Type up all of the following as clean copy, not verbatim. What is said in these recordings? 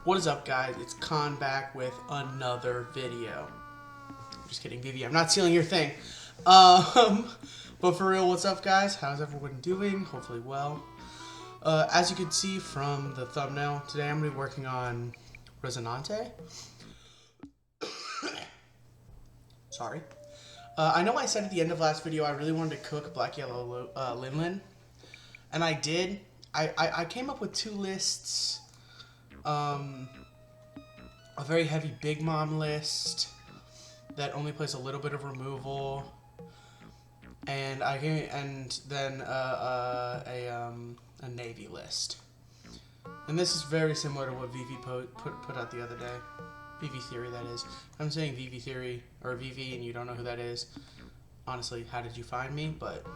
What is up, guys? It's Kahn back with another video. Just kidding, Vivi. I'm not stealing your thing. But for real, what's up, guys? How's everyone doing? Hopefully well. As you can see from the thumbnail, today I'm going to be working on Rosinante. Sorry. I know I said at the end of last video I really wanted to cook Black Yellow Linlin. And I did. I came up with two lists. A very heavy Big Mom list that only plays a little bit of removal, and then a Navy list. And this is very similar to what Vivi put out the other day. Vivi Theory, that is. I'm saying Vivi Theory or Vivi, and you don't know who that is. Honestly, how did you find me? But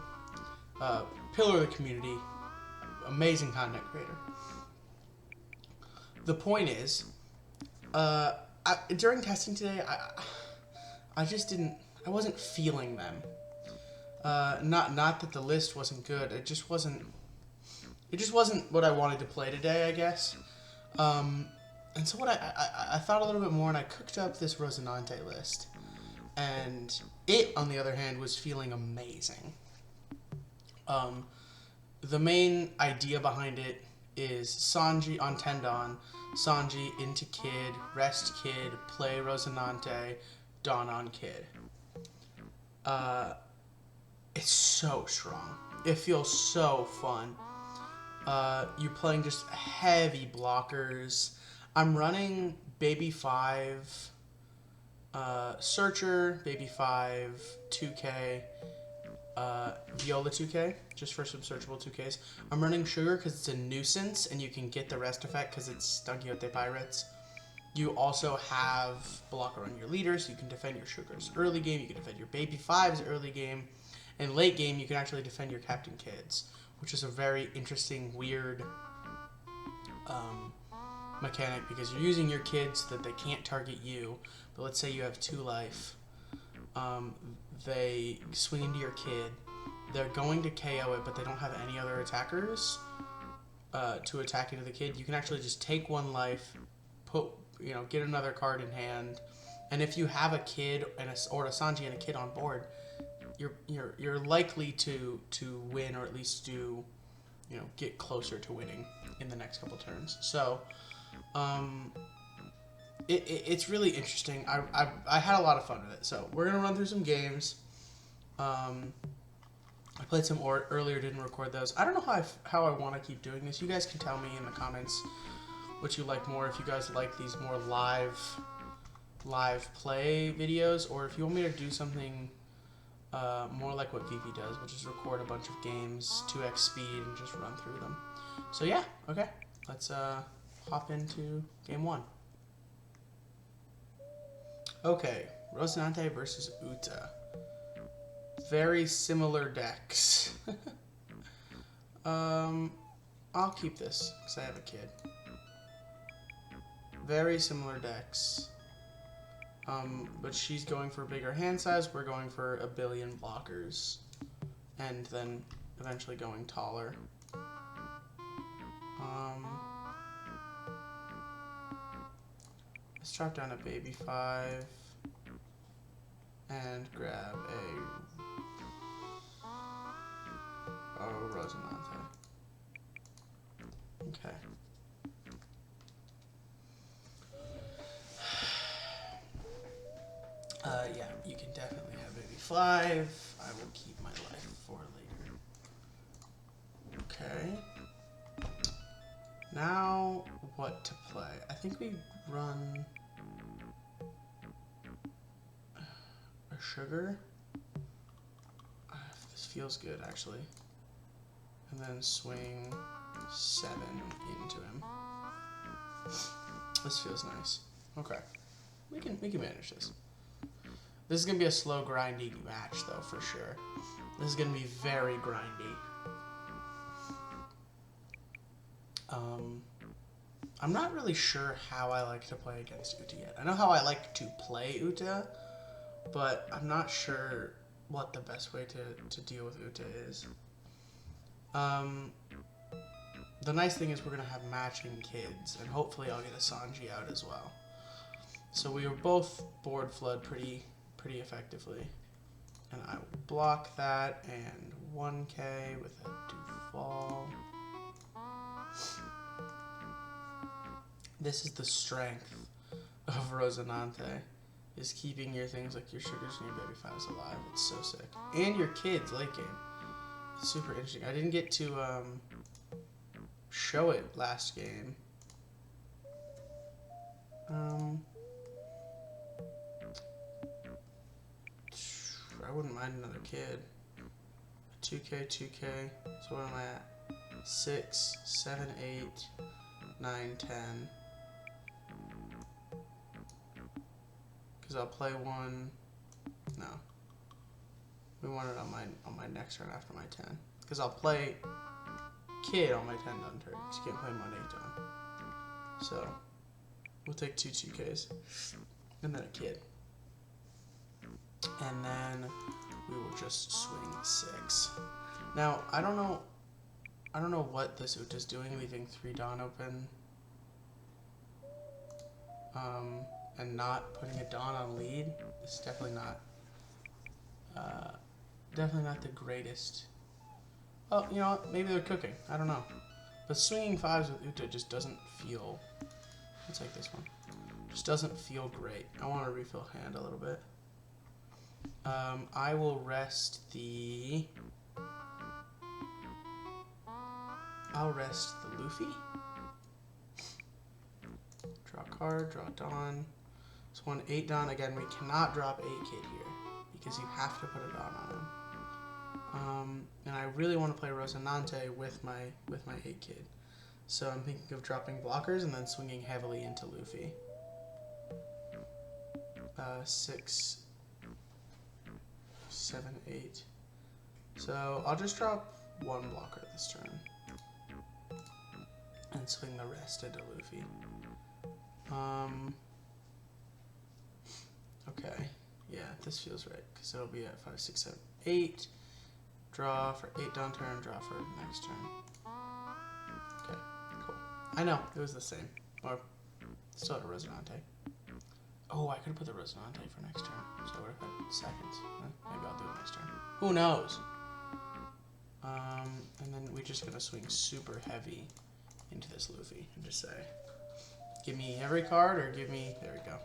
pillar of the community, amazing content creator. The point is, during testing today, I just didn't, I wasn't feeling them. Not that the list wasn't good, it just wasn't what I wanted to play today, I guess. And so what I thought a little bit more, and I cooked up this Rosinante list. And it, on the other hand, was feeling amazing. The main idea behind it is Sanji on Tendon, Sanji into Kid, rest Kid, play Rosinante, dawn on Kid. It's so strong. It feels so fun. You're playing just heavy blockers. I'm running Baby 5, Searcher, Baby 5, 2K, Viola 2K, just for some searchable 2Ks. I'm running Sugar because it's a nuisance, and you can get the rest effect because it's Don Quixote Pirates. You also have blocker on your leader, so you can defend your Sugars early game, you can defend your Baby 5s early game, and late game you can actually defend your Captain Kids, which is a very interesting, weird mechanic, because you're using your kids so that they can't target you, but let's say you have 2 life. They swing into your kid. They're going to KO it, but they don't have any other attackers to attack into the kid. You can actually just take 1 life, get another card in hand, and if you have a kid or a Sanji and a kid on board, you're likely to win, or at least get closer to winning in the next couple turns. So it's really interesting. I had a lot of fun with it. So we're gonna run through some games. I played some earlier, didn't record those. I don't know how I want to keep doing this. You guys can tell me in the comments what you like more. If you guys like these more live play videos, or if you want me to do something more like what Vivi does, which is record a bunch of games, 2x speed, and just run through them. So yeah, okay. Let's hop into game 1. Okay, Rosinante versus Uta. Very similar decks. I'll keep this because I have a kid. Very similar decks. But she's going for a bigger hand size. We're going for a billion blockers, and then eventually going taller. Let's drop down a Baby 5 and grab a Rosinante. Okay. Yeah, you can definitely have Baby 5. I will keep my life for later. Okay. Now, what to play? I think we run a Sugar. This feels good, actually. And then swing 7 into him. This feels nice. Okay. We can manage this. This is going to be a slow, grindy match, though, for sure. This is going to be very grindy. I'm not really sure how I like to play against Uta yet. I know how I like to play Uta, but I'm not sure what the best way to deal with Uta is. The nice thing is we're going to have matching kids, and hopefully I'll get a Sanji out as well. So we were both board flood pretty effectively. And I will block that and 1k with a Dufall. This is the strength of Rosinante, is keeping your things like your sugars and your baby fives alive. It's so sick. And your kids late game. It's super interesting. I didn't get to show it last game. I wouldn't mind another kid. 2k, 2k. So what am I at? 6, 7, 8, 9, 10. Because I'll play one. No. We want it on my next turn after my 10. Because I'll play kid on my 10 done turn. Because you can't play my 8 done. So we'll take 2 2Ks. And then a kid. And then we will just swing 6. Now I don't know what this Uta's doing, leaving 3 Dawn open. And not putting a Dawn on lead. It's definitely not the greatest. Oh, you know what? Maybe they're cooking. I don't know. But swinging 5s with Uta just doesn't feel. Let's take this one. Just doesn't feel great. I want to refill hand a little bit. I will rest the. I'll rest the Luffy. Draw a card, draw a Dawn. So 1 8 Dawn. Again, we cannot drop 8 kid here because you have to put a Dawn on him. And I really want to play Rosinante with my 8 kid. So I'm thinking of dropping blockers and then swinging heavily into Luffy. 6, 7, 8. So I'll just drop 1 blocker this turn. And swing the rest into Luffy. Okay. Yeah, this feels right. Because it'll be at 5, 6, 7, 8. Draw for 8 down turn, draw for next turn. Okay, cool. I know, it was the same. Or, still had a Rosinante. Oh, I could have put the Rosinante for next turn. So I would have had seconds. Maybe I'll do it next turn. Who knows? And then we're just going to swing super heavy into this Luffy and just say, give me every card or give me, there we go.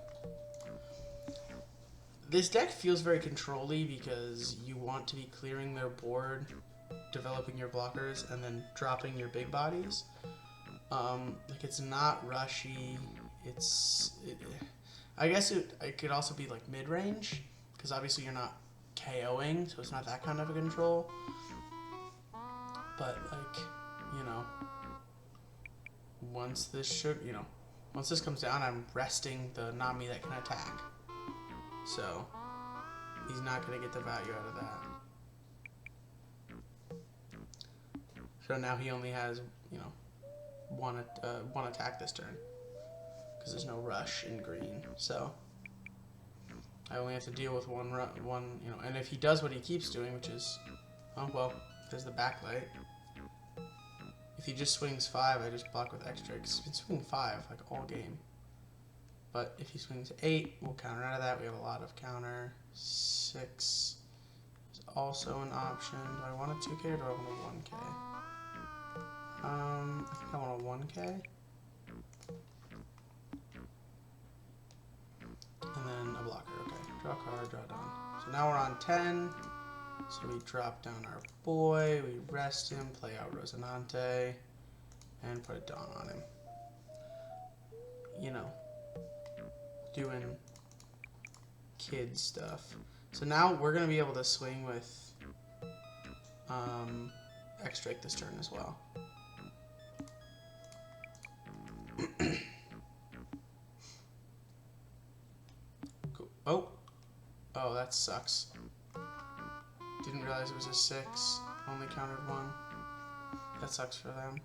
This deck feels very control-y because you want to be clearing their board, developing your blockers, and then dropping your big bodies. Like it's not rushy. I guess it could also be like mid-range because obviously you're not KOing, so it's not that kind of a control. But like, you know, once this comes down, I'm resting the Nami that can attack. So he's not going to get the value out of that. So now he only has, one attack this turn because there's no rush in green. So I only have to deal with one, and if he does what he keeps doing, which is, oh well, there's the backlight. If he just swings 5, I just block with extra. Because he's been swinging 5 like all game. But if he swings 8, we'll counter out of that. We have a lot of counter. 6 is also an option. Do I want a 2K or do I want a 1K? I think I want a 1K. And then a blocker. Okay. Draw a card, draw down. So now we're on 10. So we drop down our boy. We rest him, play out Rosinante, and put a Dawn on him. Doing kid stuff. So now we're going to be able to swing with X-Drake this turn as well. Cool. Oh, that sucks. Didn't realize it was a 6. Only countered 1. That sucks for them.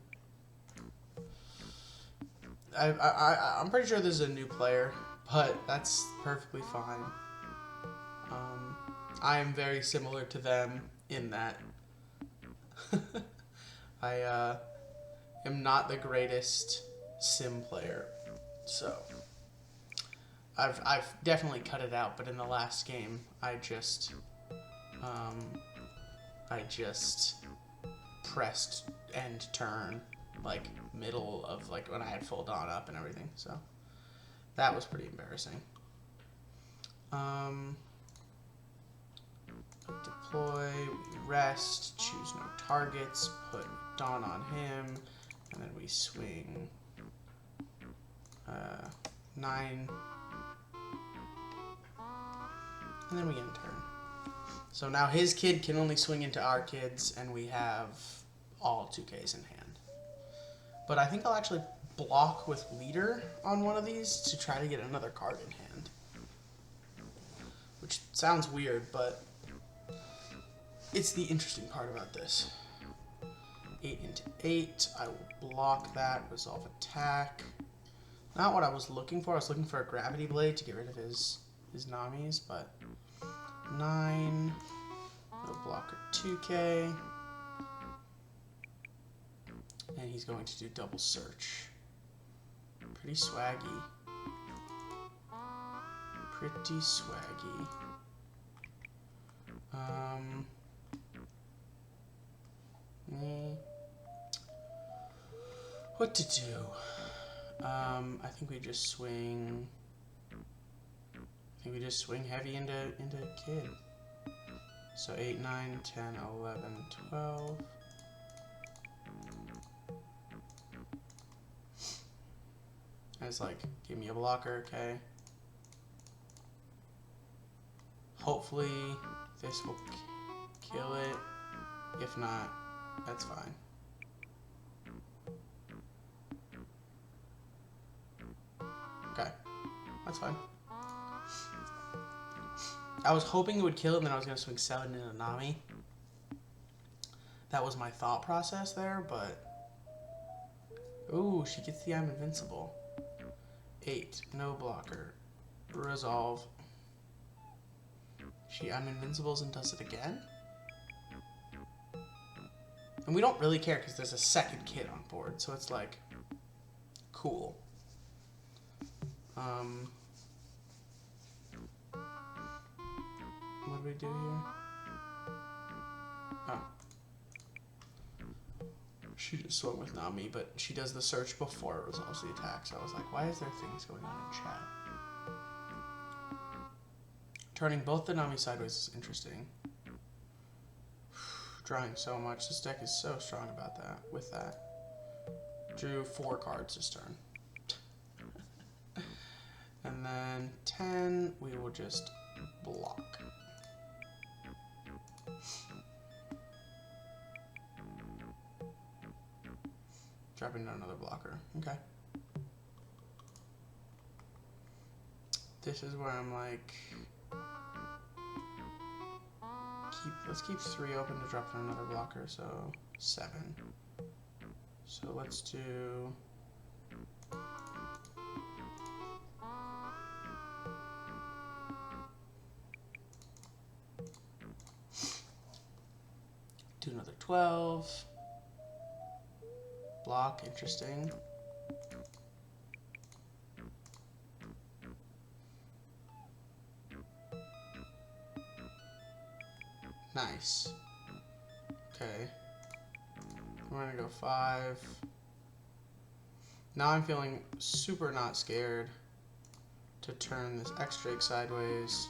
I'm pretty sure this is a new player, but that's perfectly fine. I am very similar to them in that am not the greatest sim player, so I've definitely cut it out. But in the last game, I just pressed end turn like middle of like when I had full dawn up and everything. So that was pretty embarrassing. Deploy, rest, choose no targets, put dawn on him, and then we swing 9, and then we end turn. So now his kid can only swing into our kids, and we have all 2Ks in hand. But I think I'll actually block with leader on one of these to try to get another card in hand. Which sounds weird, but it's the interesting part about this. 8 into 8, I will block that, resolve attack. Not what I was looking for. I was looking for a gravity blade to get rid of his Namis, but 9, no blocker 2K. And he's going to do double search. Pretty swaggy. Pretty swaggy. What to do? I think we just swing. Heavy into kid. So 8, 9, 10, 11, 12. And it's like, give me a blocker, okay? Hopefully this will kill it. If not, that's fine. Okay, that's fine. I was hoping it would kill it, and then I was going to swing 7 into Nami. That was my thought process there, but... Ooh, she gets the I'm invincible. 8, no blocker. Resolve. She I'm invincibles and does it again? And we don't really care because there's a second kid on board, so it's like... Cool. What do we do here? Oh. She just swung with Nami, but she does the search before it resolves the attack, so I was like, why is there things going on in chat? Turning both the Nami sideways is interesting. Drawing so much. This deck is so strong about that. With that. Drew 4 cards this turn. And then 10, we will just block. Dropping down another blocker. Okay. This is where I'm like... Let's keep 3 open to drop down another blocker, so 7. So let's do... Do another 12. Block, interesting. Nice. Okay. We're gonna go 5. Now I'm feeling super not scared to turn this X Drake sideways.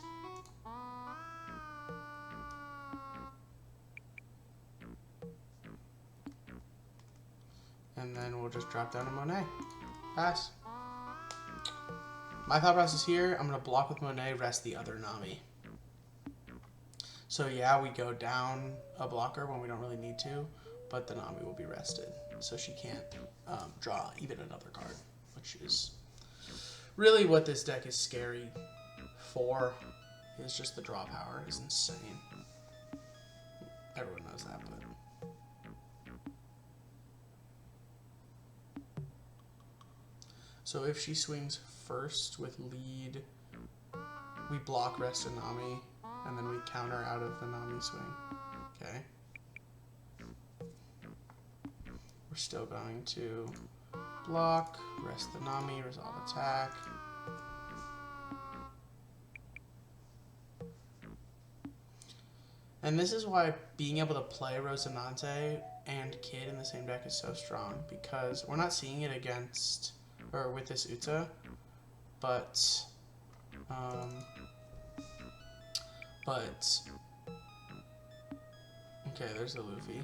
And then we'll just drop down a Monet. Pass. My thought process here, I'm going to block with Monet, rest the other Nami. So yeah, we go down a blocker when we don't really need to, but the Nami will be rested. So she can't draw even another card, which is really what this deck is scary for. It's just the draw power is insane. Everyone knows that, but... So if she swings first with lead, we block rest a Nami, and then we counter out of the Nami swing. Okay. we're still going to block, rest the Nami, resolve attack. And this is why being able to play Rosinante and Kid in the same deck is so strong, because we're not seeing it against, or with this Uta, but, okay, there's the Luffy.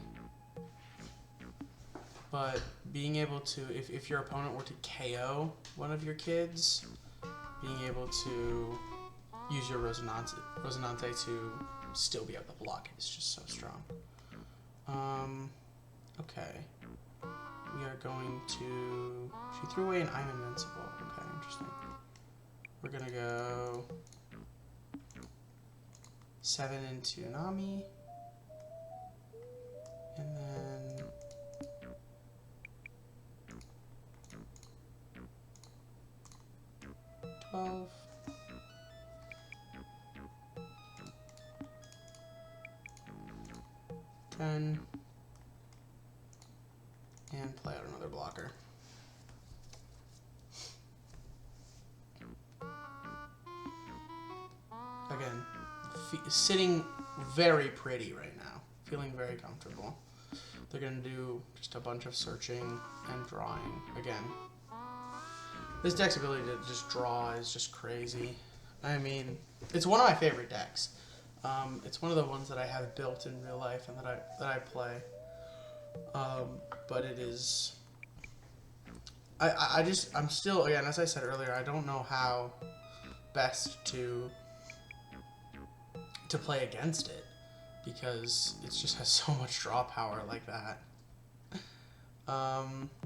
But being able to, if your opponent were to KO one of your kids, being able to use your Rosinante to still be able to block it is just so strong. Okay. We are going to... She threw away an I'm invincible. Okay, interesting. We're gonna go 7 into Nami. And then... 12. 10. And play out another blocker. Again, sitting very pretty right now. Feeling very comfortable. They're going to do just a bunch of searching and drawing. Again, this deck's ability to just draw is just crazy. I mean, it's one of my favorite decks. It's one of the ones that I have built in real life and that I play. But it is... I'm still, again, as I said earlier, I don't know how best to play against it, because it just has so much draw power like that.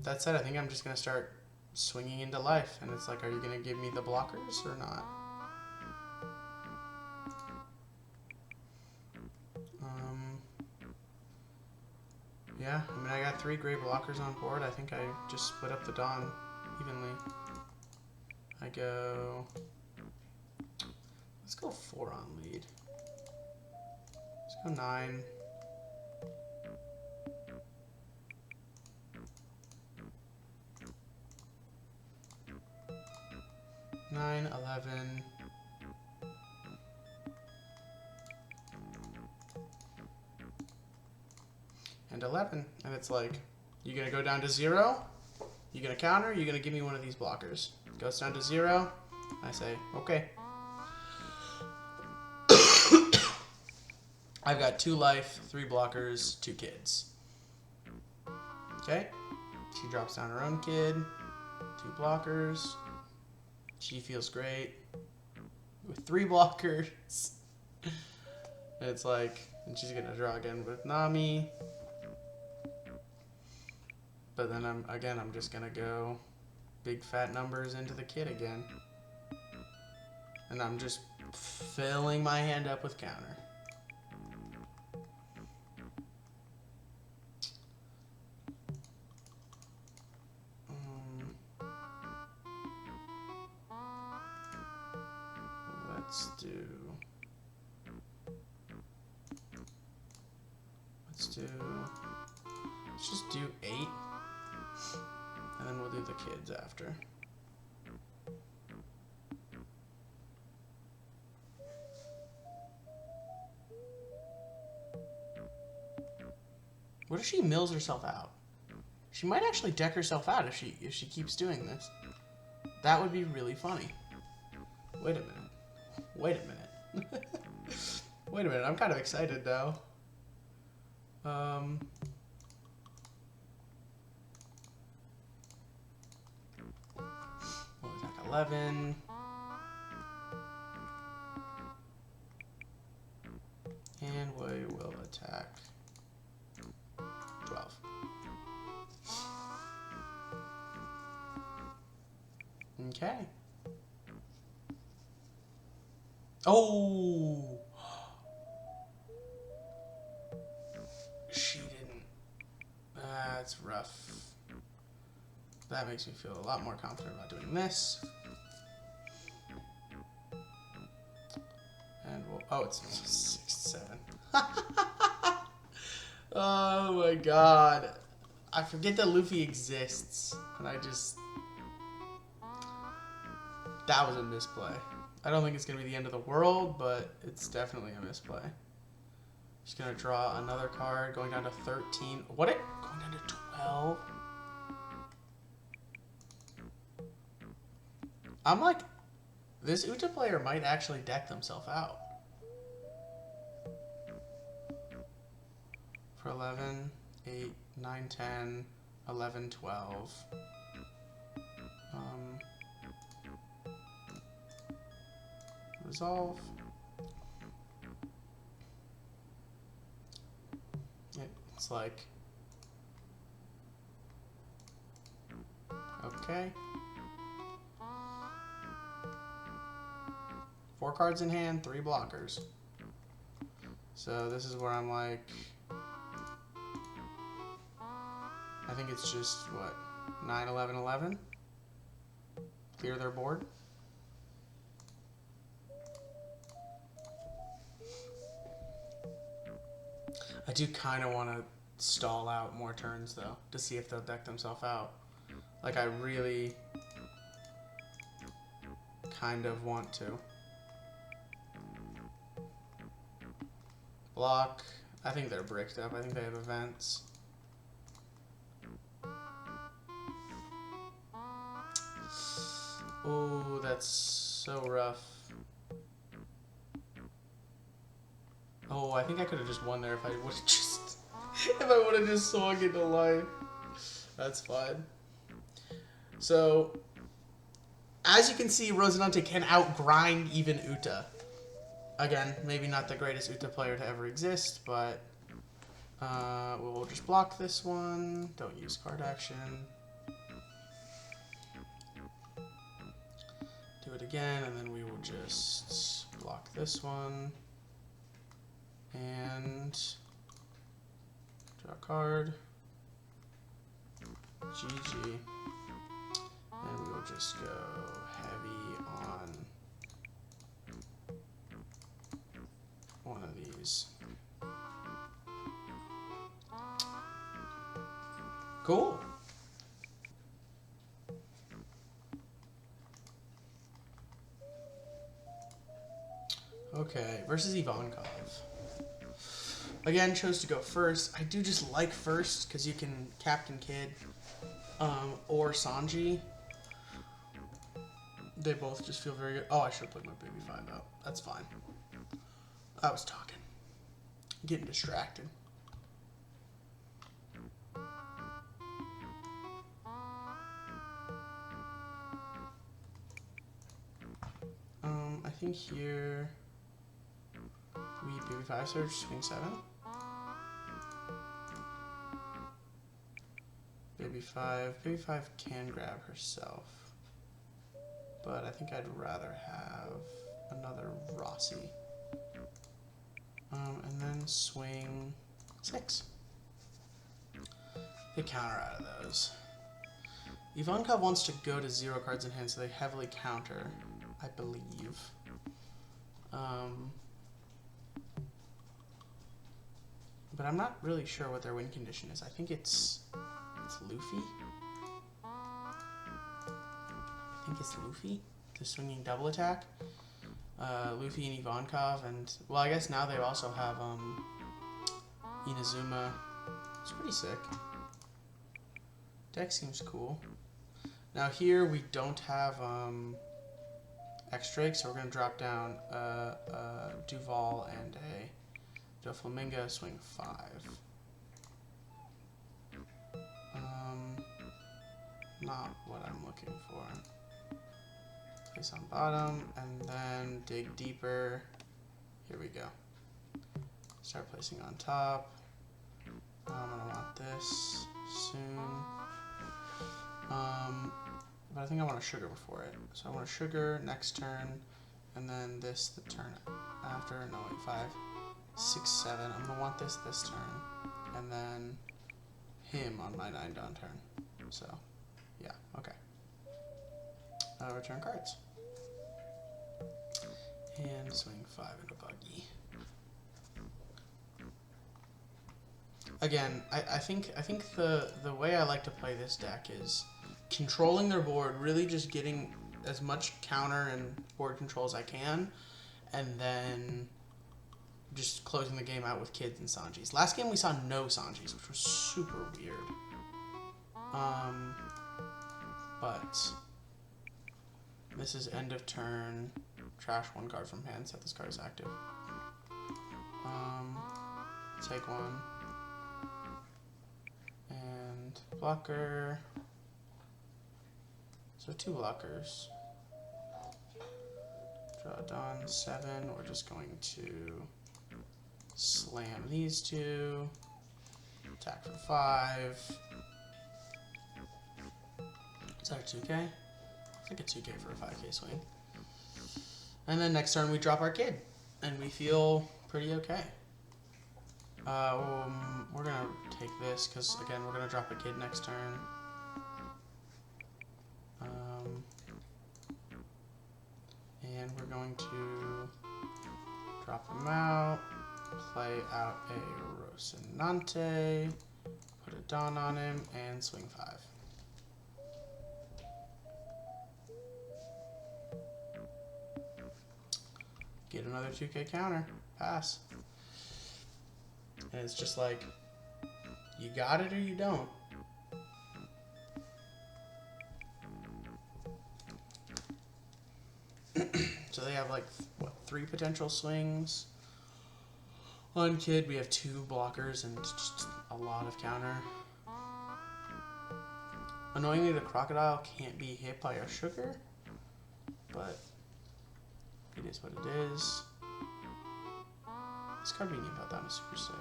That said, I think I'm just going to start swinging into life, and it's like, are you going to give me the blockers or not? Yeah, I mean, I got 3 great blockers on board. I think I just split up the Dawn evenly. I go... Let's go 4 on lead. Let's go 9. Nine, 11. And 11. And it's like, you gonna go down to 0? You gonna counter? You gonna give me one of these blockers? It goes down to 0. I say, okay. I've got 2 life, 3 blockers, 2 kids. Okay. She drops down her own kid. 2 blockers. She feels great. With 3 blockers. And it's like, and she's gonna draw again with Nami. But then I'm just gonna go big fat numbers into the kid again. And I'm just filling my hand up with counter. Let's just do 8. And then we'll do the kids after. What if she mills herself out? She might actually deck herself out if she keeps doing this. That would be really funny. Wait a minute. Wait a minute. Wait a minute. I'm kind of excited though. We'll attack 11. And we will attack 12. Okay. Oh! She didn't. That's rough. That makes me feel a lot more confident about doing this. And we'll... Oh, it's 6, 7. Oh my god. I forget that Luffy exists, and I just... That was a misplay. I don't think it's going to be the end of the world, but it's definitely a misplay. Just going to draw another card, going down to 13. What? Going down to 12? I'm like, this Uta player might actually deck themselves out. For 11, 8, 9, 10, 11, 12. Resolve. It's like, okay. 4 cards in hand, 3 blockers. So this is where I'm like, I think it's just, what, 9, 11, 11? Clear their board. I do kind of want to stall out more turns, though, to see if they'll deck themselves out. Like, I really kind of want to. Block. I think they're bricked up. I think they have events. Oh, that's so rough. Oh, I think I could have just won there if I would have just swung into life. That's fine. So, as you can see, Rosinante can outgrind even Uta. Again, maybe not the greatest Uta player to ever exist, but we'll just block this one. Don't use card action. Do it again, and then we will just block this one. And draw a card. GG. And we will just go heavy on one of these. Cool. Okay, versus Ivankov. Again, chose to go first. I do just like first because you can Captain Kid or Sanji. They both just feel very good. Oh, I should have put my baby 5 out. That's fine. I was talking. Getting distracted. I think here we baby 5 search, swing 7. Baby 5 can grab herself, but I think I'd rather have another Rossi. And then swing 6. They counter out of those. Ivankov wants to go to 0 cards in hand, so they heavily counter, I believe. But I'm not really sure what their win condition is. I think it's Luffy. I think it's Luffy, the swinging double attack. Luffy and Ivankov, and well, I guess now they also have Inazuma. It's pretty sick. Deck seems cool. Now here we don't have X-Drake, so we're gonna drop down Duval and a Doflamingo, swing 5. Not what I'm looking for. Place on bottom, and then dig deeper. Here we go. Start placing on top. I'm gonna want this soon. But I think I want a sugar before it. So I want a sugar next turn, and then this the turn after. No, wait, 5, 6, 7. I'm gonna want this turn, and then him on my 9 down turn. So, yeah, okay. Return cards. And swing 5 into buggy. again, I think the way I like to play this deck is controlling their board, really just getting as much counter and board control as I can, and then just closing the game out with kids and Sanjis. Last game we saw no Sanjis, which was super weird. But this is end of turn. Trash one card from hand. Set this card as active. Take one. And blocker. So 2 blockers. Draw Dawn 7. We're just going to slam these 2. Attack for 5. Is that a 2K? I think a 2K for a 5K swing. And then next turn we drop our kid. And we feel pretty okay. We're going to take this because, again, we're going to drop a kid next turn. And we're going to drop him out, play out a Rosinante, put a Dawn on him, and swing 5. Get another 2K counter. Pass. And it's just like, you got it or you don't. So they have like, what, 3 potential swings? On kid, we have 2 blockers and just a lot of counter. Annoyingly, the crocodile can't be hit by a sugar, but it is what it is. This card being about that is super sick.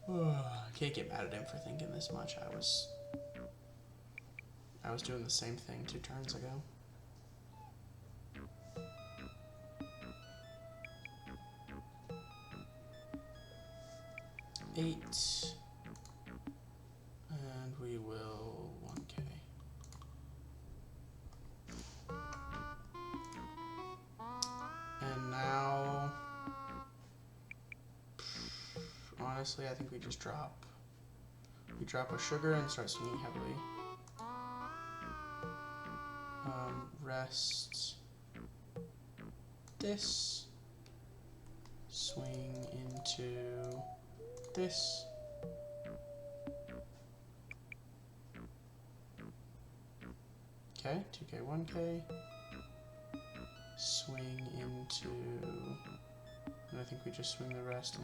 I can't get mad at him for thinking this much. I was doing the same thing 2 turns ago. Eight. And we will 1K. And now, honestly, I think we just drop. We drop a sugar and start swinging heavily. Rest this. Swing into this. Okay, 2K, 1K. Swing into, and I think we just swing the rest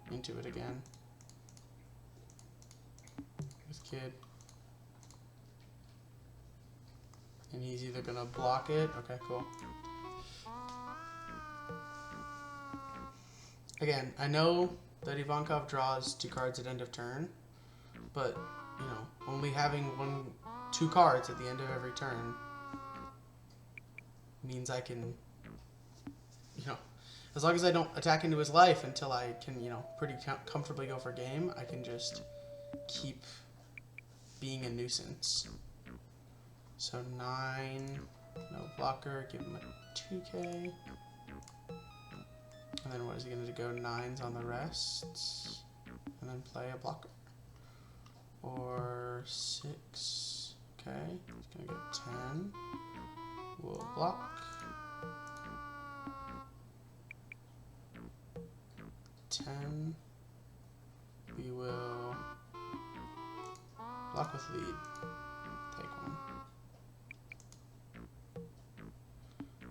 into it again. With kid. And he's either gonna block it. Okay, cool. Again, I know that Ivankov draws 2 cards at end of turn, but you know, only having 2 cards at the end of every turn means I can, you know, as long as I don't attack into his life until I can, you know, pretty comfortably go for game, I can just keep being a nuisance. So 9, no blocker, give him a 2K. And then what is he going to go? 9s on the rests. And then play a blocker. Or 6. Okay, he's going to get 10. We'll block. 10. We will block with lead. Take 1.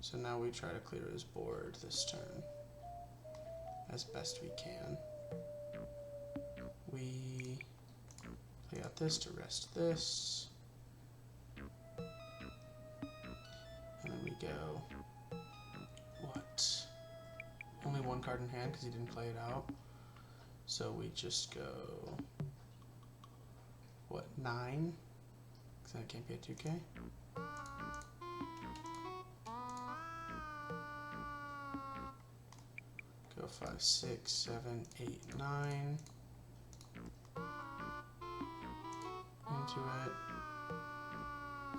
So now we try to clear his board this turn as best we can. We play out this to rest this. And then we go, what? Only 1 card in hand because he didn't play it out. So we just go, what, 9? Because then it can't be a 2K. Go 5, 6, 7, 8, 9. Into it.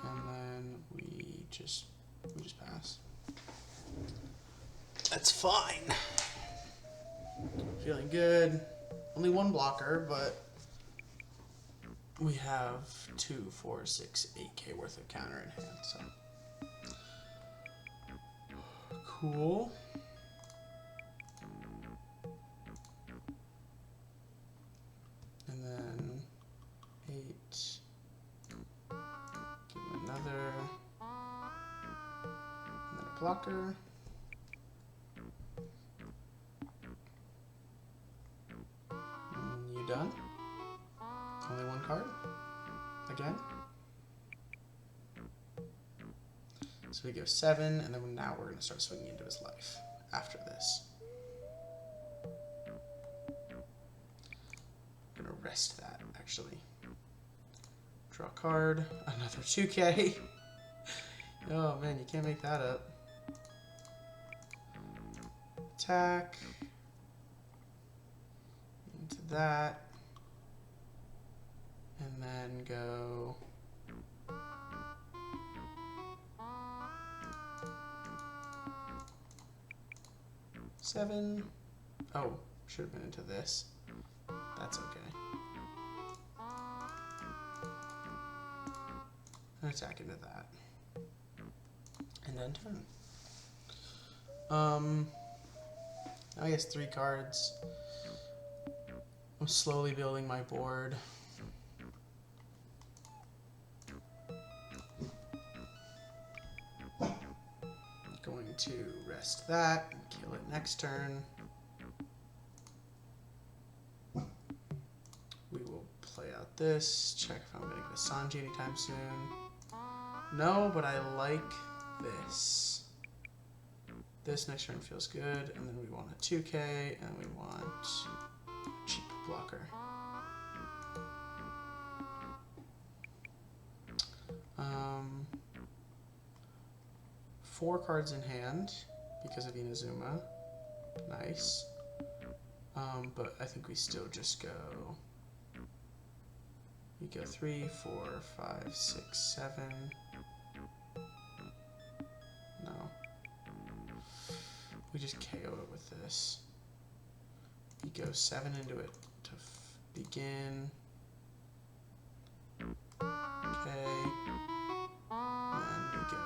And then we just pass. That's fine. Feeling good. Only one blocker, but we have 2, 4, 6, 8k worth of counter in hand, so. Cool. And then 8. Give him another. And then a blocker. And you done? Only one card? Again? So we go 7, and then now we're going to start swinging into his life after this. I'm going to rest that, actually. Draw a card, another 2k. Oh man, you can't make that up. Attack. Into that. And then go... Seven. Oh, should have been into this. That's okay. And attack into that. And then turn. Now he has 3 cards. I'm slowly building my board. Going to rest that and kill it next turn. We will play out this. Check if I'm going to get a Sanji anytime soon. No, but I like this. This next turn feels good. And then we want a 2k and we want a cheap blocker. 4 cards in hand because of Inazuma. Nice. But I think we still just go... We go 3, 4, 5, 6, 7. No. We just KO it with this. We go 7 into it to begin. Okay. And we go...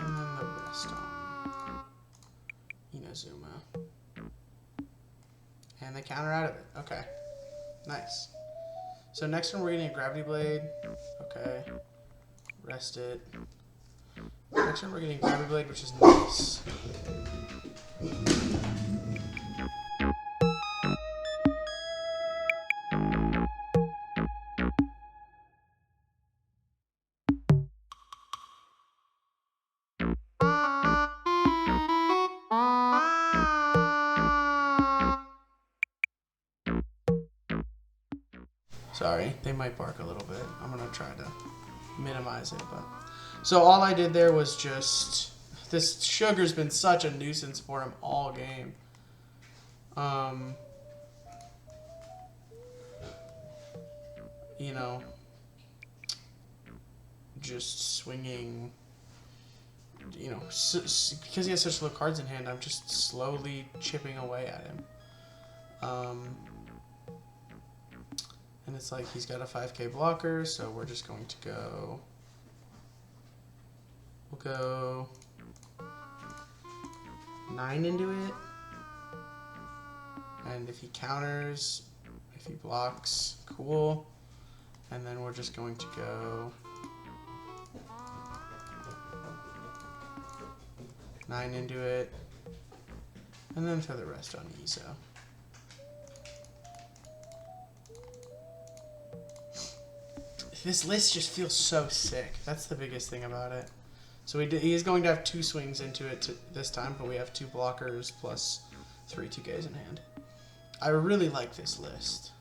And then the rest on Inazuma. And they counter out of it. Okay. Nice. So next one we're getting a Gravity Blade. Okay. Rest it. Next one we're getting Gravity Blade, which is nice. Sorry, they might bark a little bit. I'm gonna try to minimize it, but... So all I did there was just... This sugar's been such a nuisance for him all game. You know... Just swinging... You know, because he has such low cards in hand, I'm just slowly chipping away at him. And it's like he's got a 5k blocker, so we're just going to go... We'll go 9 into it. And if he counters, if he blocks, cool. And then we're just going to go 9 into it. And then throw the rest on Iso. This list just feels so sick. That's the biggest thing about it. So he is going to have 2 swings into it this time, but we have 2 blockers plus 3 2Ks in hand. I really like this list.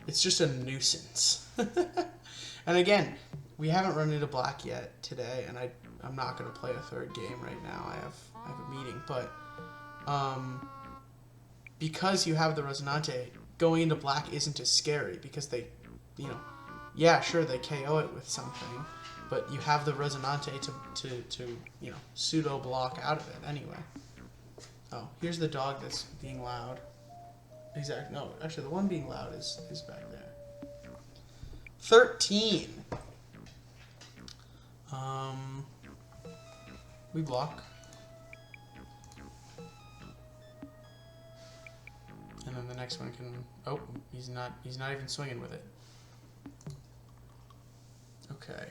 It's just a nuisance. And again, we haven't run into black yet today, and I'm not going to play a 3rd game right now. I have a meeting, but because you have the Rosinante, going into black isn't as scary because they you know, yeah, sure, they KO it with something, but you have the Rosinante to you know, pseudo block out of it anyway. Oh, here's the dog that's being loud. Exactly. No, actually, the one being loud is back there. 13. We block. And then the next one can... Oh, he's not even swinging with it. Okay.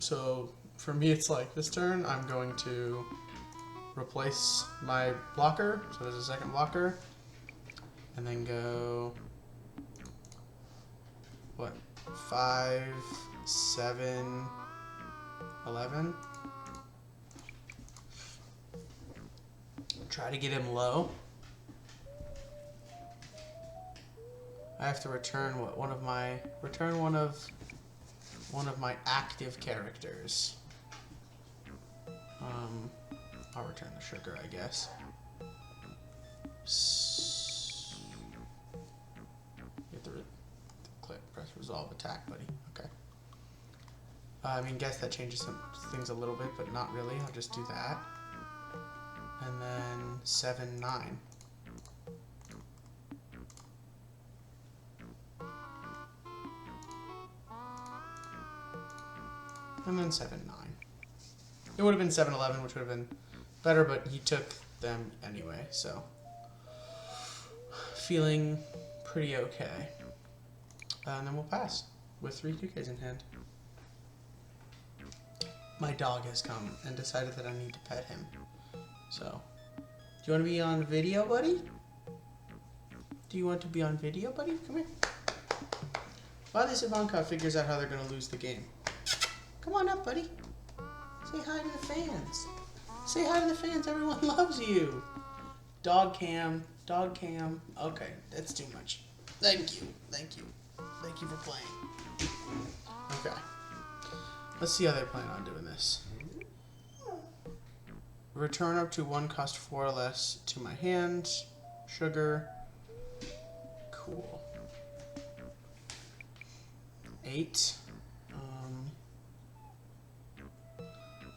So, for me, it's like this turn, I'm going to replace my blocker. So there's a second blocker. And then go... What? 5, 7, 11. Try to get him low. I have to return what one of my active characters. I'll return the sugar, I guess. You have to click, press resolve attack, buddy. Okay. I mean, guess that changes some things a little bit, but not really. I'll just do that. And then 7, 9. And then 7, 9. It would have been 7, 11, which would have been better, but he took them anyway, so. Feeling pretty okay. And then we'll pass with 3 2Ks in hand. My dog has come and decided that I need to pet him. So, do you want to be on video, buddy? Do you want to be on video, buddy? Come here. While this Ivanka figures out how they're going to lose the game. Come on up, buddy. Say hi to the fans. Say hi to the fans. Everyone loves you. Dog cam. Dog cam. Okay, that's too much. Thank you. Thank you. Thank you for playing. Okay. Let's see how they plan on doing this. Return up to 1, cost 4 or less to my hand. Sugar. Cool. 8.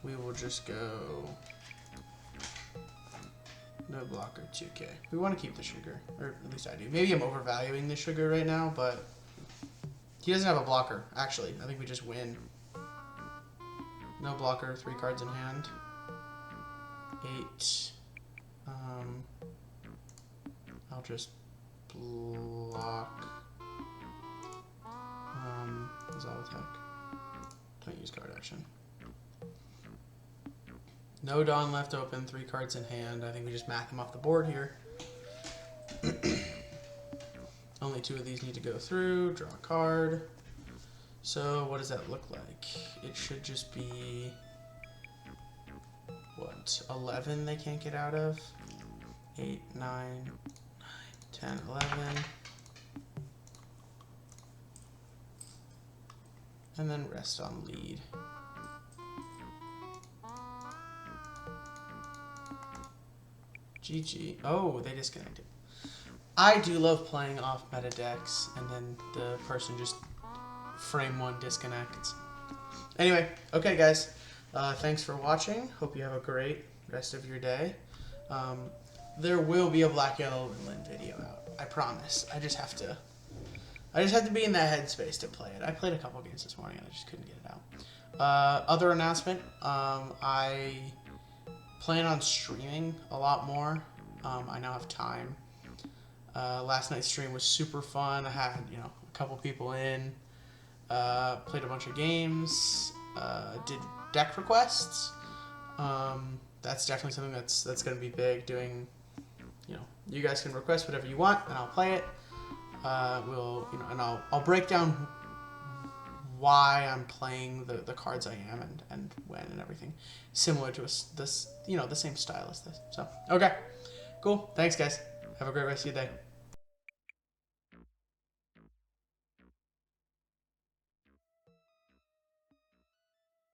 We will just go no blocker 2K. We want to keep the sugar, or at least I do. Maybe I'm overvaluing the sugar right now, but he doesn't have a blocker. Actually, I think we just win. No blocker, 3 cards in hand. 8. I'll just block. Resolve attack. Don't use card action. No Dawn left open, 3 cards in hand. I think we just math them off the board here. Only 2 of these need to go through. Draw a card. So what does that look like? It should just be... What? 11 they can't get out of? 8, 9, 10, 11. And then rest on lead. GG. Oh, they disconnected. I do love playing off meta decks, and then the person just frame 1 disconnects. Anyway, okay guys, thanks for watching. Hope you have a great rest of your day. There will be a Black, Yellow, and Lynn video out. I promise. I just have to be in that headspace to play it. I played a couple games this morning and I just couldn't get it out. Other announcement, I plan on streaming a lot more. I now have time. Last night's stream was super fun. I had, a couple people in, played a bunch of games, did deck requests. That's definitely something that's going to be big. Doing, you guys can request whatever you want, and I'll play it. And I'll break down why I'm playing the cards I am and when and everything, similar to the same style as this. So, okay, cool. Thanks, guys. Have a great rest of your day.